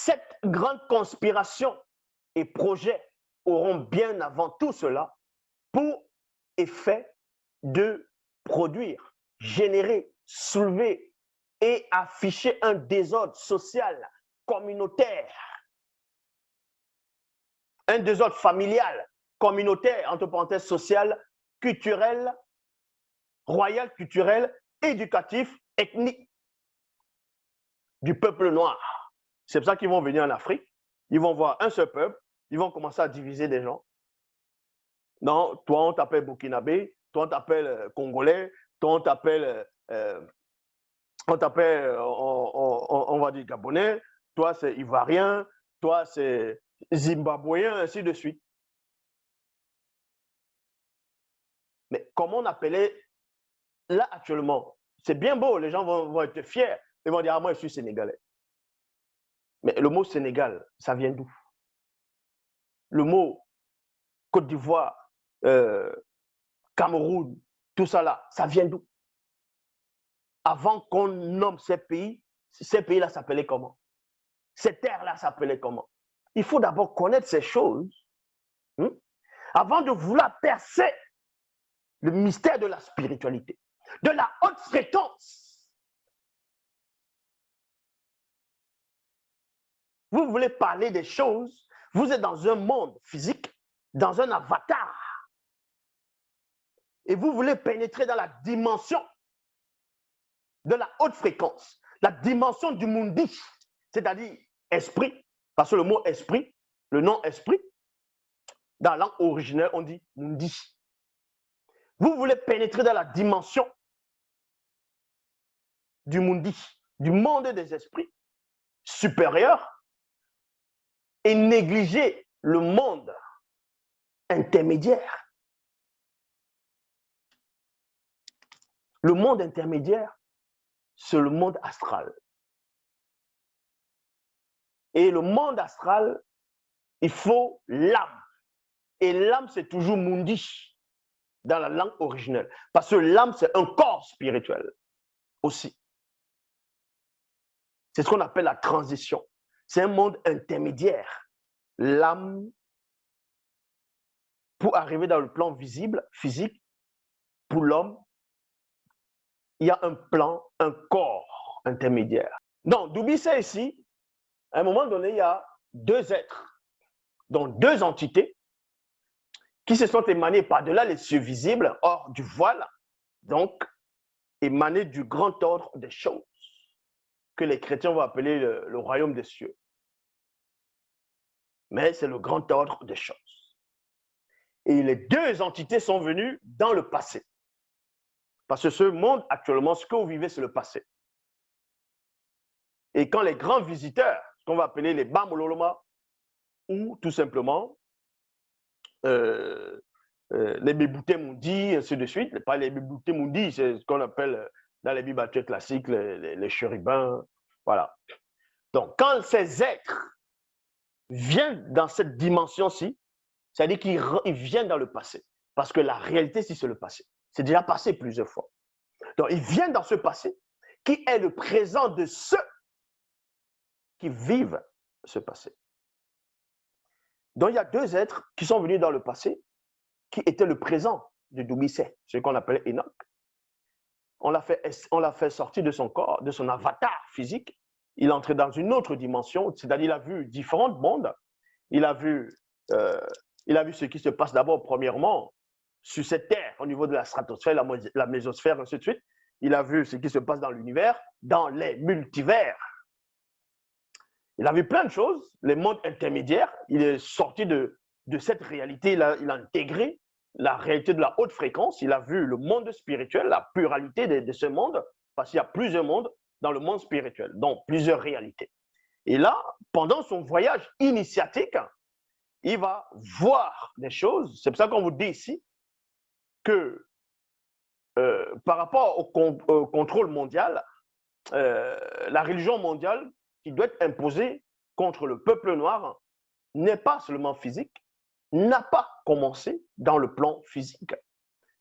Cette grande conspiration et projet auront bien avant tout cela pour effet de produire, générer, soulever et afficher un désordre social, communautaire, un désordre familial, communautaire, entre parenthèses, social, culturel, royal, culturel, éducatif, ethnique du peuple noir. C'est pour ça qu'ils vont venir en Afrique, ils vont voir un seul peuple, ils vont commencer à diviser des gens. Non, toi on t'appelle Burkinabé, toi on t'appelle Congolais, toi on t'appelle, on va dire Gabonais, toi c'est Ivoirien, toi c'est Zimbabwéen, ainsi de suite. Mais comment on appelait là actuellement? C'est bien beau, les gens vont être fiers, ils vont dire ah moi je suis sénégalais. Mais le mot Sénégal, ça vient d'où? Le mot Côte d'Ivoire, Cameroun, tout ça là, ça vient d'où? Avant qu'on nomme ces pays-là s'appelaient comment? Ces terres-là s'appelaient comment? Il faut d'abord connaître ces choses avant de vouloir percer le mystère de la spiritualité, de la haute fréquence. Vous voulez parler des choses, vous êtes dans un monde physique, dans un avatar, et vous voulez pénétrer dans la dimension de la haute fréquence, la dimension du mundi, c'est-à-dire esprit, parce que le mot esprit, le nom esprit, dans la langue originelle, on dit mundi. Vous voulez pénétrer dans la dimension du mundi, du monde des esprits supérieurs, et négliger le monde intermédiaire. Le monde intermédiaire, c'est le monde astral. Et le monde astral, il faut l'âme. Et l'âme, c'est toujours mundi dans la langue originelle. Parce que l'âme, c'est un corps spirituel aussi. C'est ce qu'on appelle la transition. C'est un monde intermédiaire. L'âme, pour arriver dans le plan visible, physique, pour l'homme, il y a un plan, un corps intermédiaire. Donc, Doubissé ici, à un moment donné, il y a deux êtres, donc deux entités, qui se sont émanées par-delà les cieux visibles, hors du voile, donc émanées du grand ordre des choses, que les chrétiens vont appeler le royaume des cieux. Mais c'est le grand ordre des choses. Et les deux entités sont venues dans le passé. Parce que ce monde, actuellement, ce que vous vivez, c'est le passé. Et quand les grands visiteurs, ce qu'on va appeler les Bamololoma, ou tout simplement les Bébouté Mundi, ainsi de suite, pas les Bébouté Mundi, c'est ce qu'on appelle dans les bibles classiques les chérubins, voilà. Donc, quand ces êtres viennent dans cette dimension-ci, c'est-à-dire qu'ils viennent dans le passé, parce que la réalité, si c'est le passé, c'est déjà passé plusieurs fois. Donc, ils viennent dans ce passé qui est le présent de ceux qui vivent ce passé. Donc, il y a deux êtres qui sont venus dans le passé, qui étaient le présent de Doumbissé, ce qu'on appelle Enoch. On l'a fait sortir de son corps, de son avatar physique. Il est entré dans une autre dimension, c'est-à-dire il a vu différents mondes. Il a vu ce qui se passe d'abord, premièrement, sur cette terre, au niveau de la stratosphère, la mésosphère, ainsi de suite. Il a vu ce qui se passe dans l'univers, dans les multivers. Il a vu plein de choses, les mondes intermédiaires. Il est sorti de cette réalité, il a intégré la réalité de la haute fréquence. Il a vu le monde spirituel, la pluralité de ce monde, parce qu'il y a plusieurs mondes dans le monde spirituel, donc plusieurs réalités. Et là, pendant son voyage initiatique, il va voir des choses. C'est pour ça qu'on vous dit ici que par rapport au contrôle mondial, la religion mondiale qui doit être imposée contre le peuple noir n'est pas seulement physique, n'a pas commencé dans le plan physique.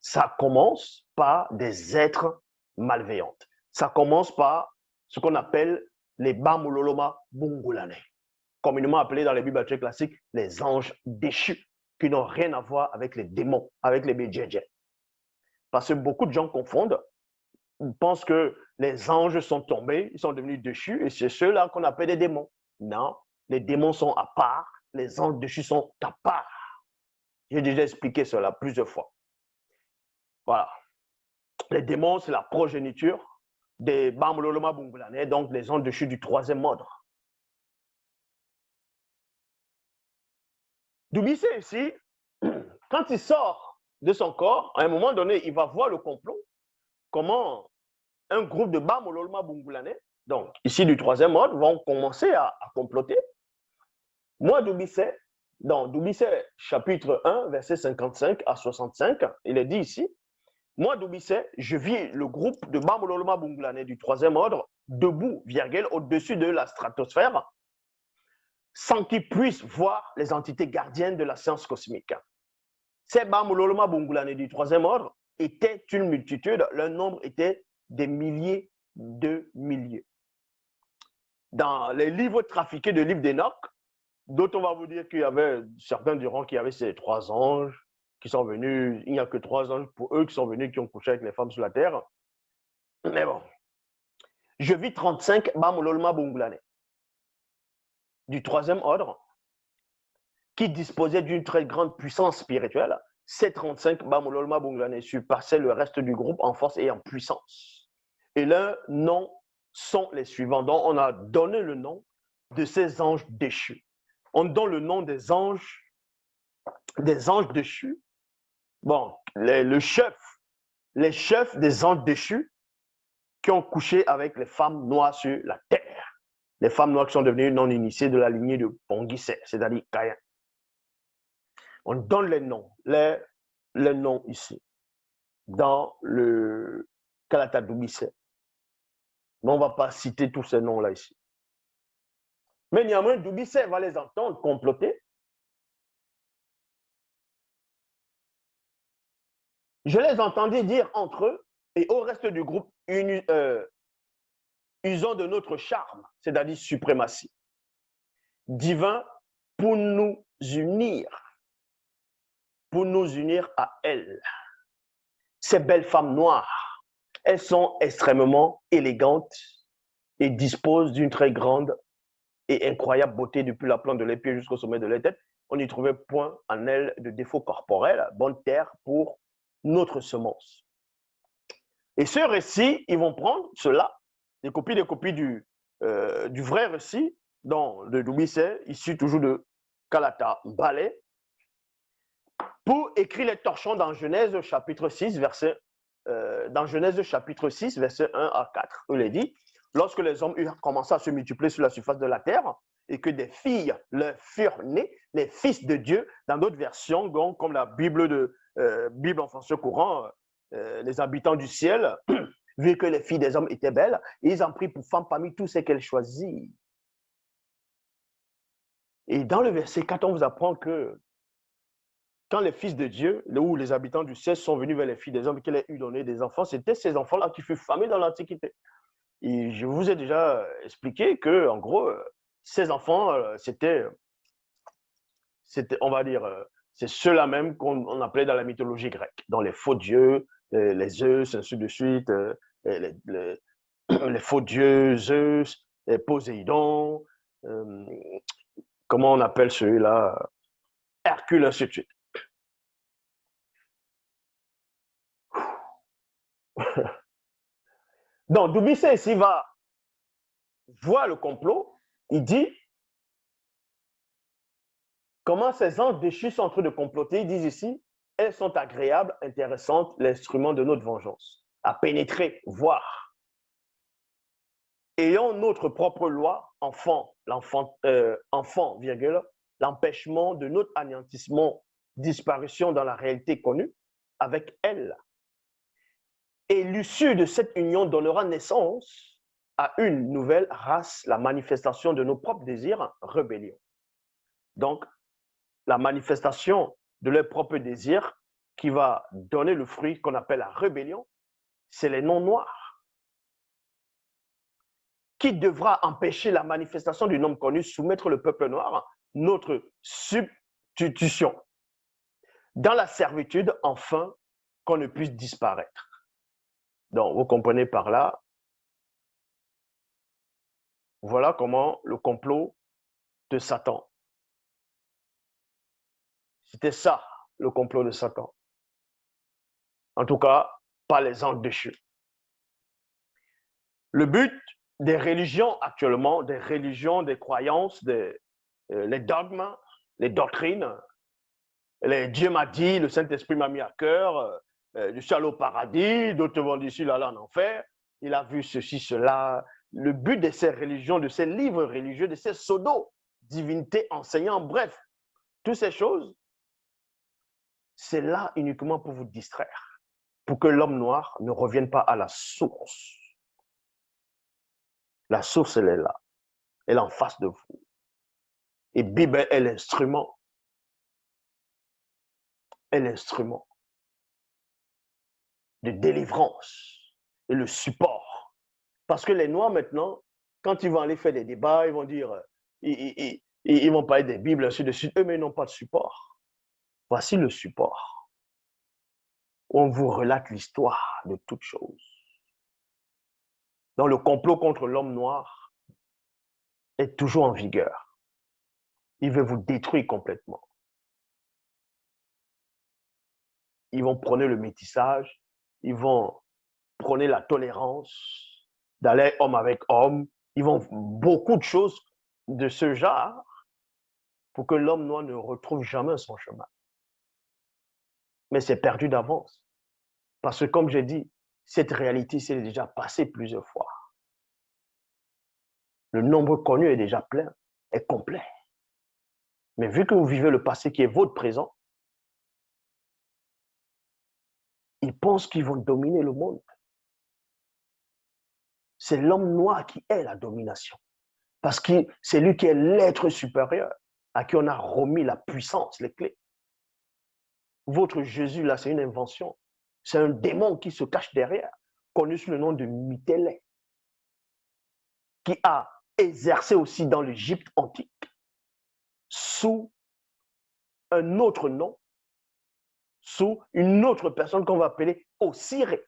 Ça commence par des êtres malveillants. Ça commence par ce qu'on appelle les Bamololoma Bungulane. communément appelés dans les Bibles classiques les anges déchus, qui n'ont rien à voir avec les démons, avec les Bédjedje. Parce que beaucoup de gens confondent, ils pensent que les anges sont tombés, ils sont devenus déchus, et c'est ceux-là qu'on appelle des démons. Non, les démons sont à part, les anges déchus sont à part. J'ai déjà expliqué cela plusieurs fois. Voilà. Les démons, c'est la progéniture des Bambololoma Bungulanais, donc les anges déchus du troisième ordre. Doubissé ici, quand il sort de son corps, à un moment donné, il va voir le complot, comment un groupe de Bambololoma Bungulanais, donc ici du troisième ordre, vont commencer à comploter. Moi, Doubissé, dans Doubissé chapitre 1, verset 55 à 65, il est dit ici, moi, Doubissé, je vis le groupe de Bambololoma Bungulanais du troisième ordre debout, virgule, au-dessus de la stratosphère, sans qu'ils puissent voir les entités gardiennes de la science cosmique. Ces Bambololoma Bungulanais du troisième ordre étaient une multitude, leur nombre était des milliers de milliers. Dans les livres trafiqués de livres d'Enoch, d'autres, on va vous dire qu'il y avait, certains diront qu'il y avait ces trois anges qui sont venus, il n'y a que trois anges pour eux qui sont venus, qui ont couché avec les femmes sur la terre. Mais bon, je vis 35 Bambololoma Bungulanais du troisième ordre qui disposaient d'une très grande puissance spirituelle. Ces 35 Bambololoma Bungulanais surpassaient le reste du groupe en force et en puissance. Et leurs noms sont les suivants. Donc, on a donné le nom de ces anges déchus. On donne le nom des anges déchus. Bon, les chefs des anges déchus qui ont couché avec les femmes noires sur la terre. Les femmes noires qui sont devenues non initiées de la lignée de Ponguissé, c'est-à-dire Caïn. On donne les noms ici, dans le Kalata Doubissé. Mais on ne va pas citer tous ces noms-là ici. Mais néanmoins, Doubissé va les entendre comploter. Je les entendais dire entre eux et au reste du groupe, usons de notre charme, c'est-à-dire suprématie divin pour nous unir à elles. Ces belles femmes noires, elles sont extrêmement élégantes et disposent d'une très grande et incroyable beauté depuis la plante de les pieds jusqu'au sommet de la tête. On n'y trouvait point en elles de défauts corporels, bonne terre pour notre semence. Et ce récit, ils vont prendre cela, des copies du vrai récit, de Doubissé, issu toujours de Kalata Mbale, pour écrire les torchons dans Genèse chapitre 6, verset 1 à 4. Il est dit, lorsque les hommes eurent commencé à se multiplier sur la surface de la terre, et que des filles leur furent nées, les fils de Dieu, dans d'autres versions, donc, comme la Bible en français courant, les habitants du ciel, vu que les filles des hommes étaient belles, ils en prirent pour femmes parmi tous ceux qu'elles choisirent. Et dans le verset 4, on vous apprend que quand les fils de Dieu, ou les habitants du ciel, sont venus vers les filles des hommes et qu'elles aient eu donné des enfants, c'était ces enfants-là qui furent famés dans l'Antiquité. Et je vous ai déjà expliqué que, en gros, ces enfants, c'était, on va dire, c'est ceux-là même qu'on appelait dans la mythologie grecque, dans les faux dieux, les Zeus, ainsi de suite, les faux dieux, Zeus, les Poséidon, comment on appelle ceux-là, Hercule, ainsi de suite. Donc, Doubissé ici va voir le complot, il dit comment ces anges déchus sont en train de comploter. Ils disent ici, elles sont agréables, intéressantes, l'instrument de notre vengeance, à pénétrer, voir. Ayant notre propre loi, l'empêchement de notre anéantissement, disparition dans la réalité connue, avec elle. Et l'issue de cette union donnera naissance à une nouvelle race, la manifestation de nos propres désirs, rébellion. Donc, la manifestation de leurs propres désirs qui va donner le fruit qu'on appelle la rébellion, c'est les noms noirs. qui devra empêcher la manifestation du nom connu, soumettre le peuple noir, notre substitution. Dans la servitude, enfin, qu'on ne puisse disparaître. Donc, vous comprenez par là, voilà comment le complot de Satan. C'était ça, le complot de Satan. En tout cas, pas les anges déchus. Le but des religions actuellement, des religions, des croyances, les dogmes, les doctrines, Dieu m'a dit, le Saint-Esprit m'a mis à cœur, je suis allé au paradis, d'autres vont dire, je suis allé en enfer, il a vu ceci, cela. Le but de ces religions, de ces livres religieux, de ces pseudo-divinités enseignants, bref, toutes ces choses, c'est là uniquement pour vous distraire, pour que l'homme noir ne revienne pas à la source. La source, elle est là. Elle est en face de vous. Et Bible est l'instrument. Est l'instrument de délivrance et le support. Parce que les Noirs, maintenant, quand ils vont aller faire des débats, ils vont dire, ils vont parler des Bibles, ainsi de suite. Eux, mais ils n'ont pas de support. Voici le support. On vous relate l'histoire de toutes choses. Donc, le complot contre l'homme noir est toujours en vigueur. Il veut vous détruire complètement. Ils vont prôner le métissage, ils vont prôner la tolérance, d'aller homme avec homme. Ils vont beaucoup de choses de ce genre pour que l'homme noir ne retrouve jamais son chemin. Mais c'est perdu d'avance. Parce que, comme j'ai dit, cette réalité s'est déjà passée plusieurs fois. Le nombre connu est déjà plein, est complet. Mais vu que vous vivez le passé qui est votre présent, ils pensent qu'ils vont dominer le monde. C'est l'homme noir qui est la domination. Parce que c'est lui qui est l'être supérieur, à qui on a remis la puissance, les clés. Votre Jésus, là, c'est une invention. C'est un démon qui se cache derrière, connu sous le nom de Mitélet, qui a exercé aussi dans l'Égypte antique, sous un autre nom, sous une autre personne qu'on va appeler Osiré.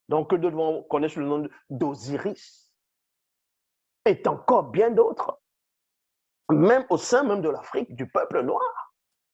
Donc, que d'autres connaissent le nom d'Osiris. Et encore bien d'autres, même au sein même de l'Afrique, du peuple noir.